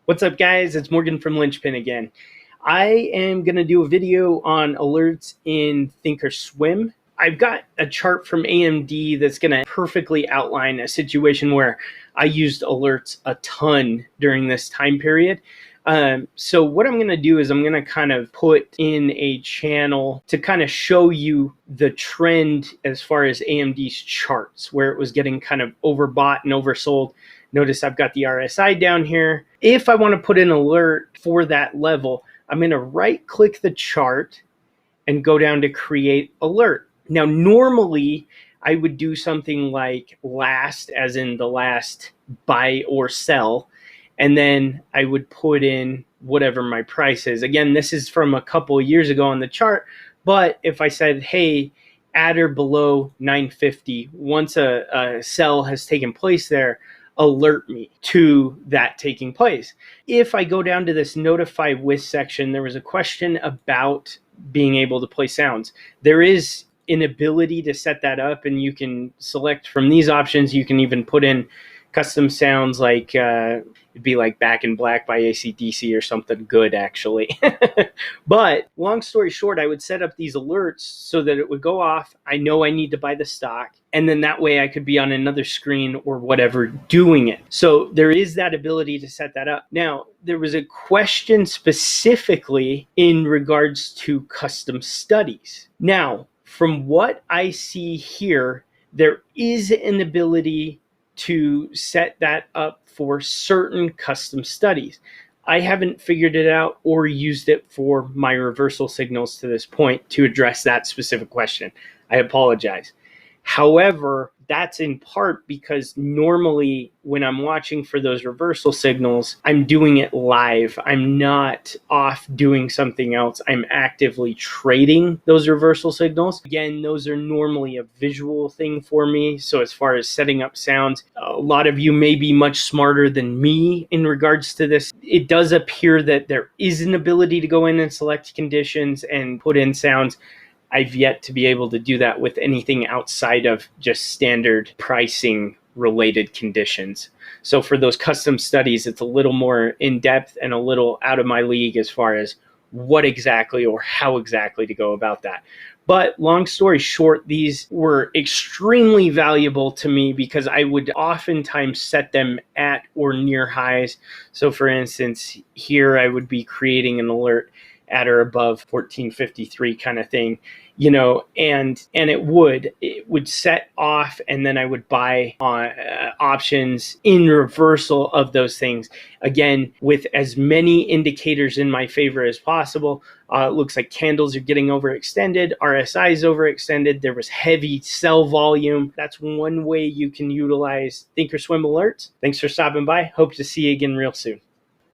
What's up, guys? It's Morgan from Linchpin again. I am going to do a video on alerts in ThinkorSwim. I've got a chart from AMD that's going to perfectly outline a situation where I used alerts a ton during this time period. So what I'm going to do is I'm going to kind of put in a channel to kind of show you the trend as far as AMD's charts, where it was getting kind of overbought and oversold. Notice I've got the RSI down here. If I want to put an alert for that level, I'm going to right click the chart and go down to create alert. Now, normally I would do something like last, as in the last buy or sell, and then I would put in whatever my price is. Again, this is from a couple of years ago on the chart, but if I said, hey, at or below 950, once a sell has taken place there, alert me to that taking place. If I go down to this notify with section, there was a question about being able to play sounds. There is an ability to set that up, and you can select from these options. You can even put in custom sounds like it'd be like Back in Black by AC/DC or something good, actually. But long story short, I would set up these alerts so that it would go off. I know I need to buy the stock, and then that way I could be on another screen or whatever doing it. So there is that ability to set that up. Now, there was a question specifically in regards to custom studies. Now, from what I see here, there is an ability to set that up for certain custom studies. I haven't figured it out or used it for my reversal signals to this point to address that specific question. I apologize. However, that's in part because normally when I'm watching for those reversal signals, I'm doing it live. I'm not off doing something else. I'm actively trading those reversal signals. Again, those are normally a visual thing for me. So as far as setting up sounds, a lot of you may be much smarter than me in regards to this. It does appear that there is an ability to go in and select conditions and put in sounds. I've yet to be able to do that with anything outside of just standard pricing related conditions. So for those custom studies, it's a little more in depth and a little out of my league as far as what exactly or how exactly to go about that. But long story short, these were extremely valuable to me because I would oftentimes set them at or near highs. So for instance, here I would be creating an alert at or above 1453 kind of thing, you know, and it would set off, and then I would buy options in reversal of those things. Again, with as many indicators in my favor as possible. It looks like candles are getting overextended, RSI is overextended, there was heavy sell volume. That's one way you can utilize ThinkorSwim alerts. Thanks for stopping by. Hope to see you again real soon.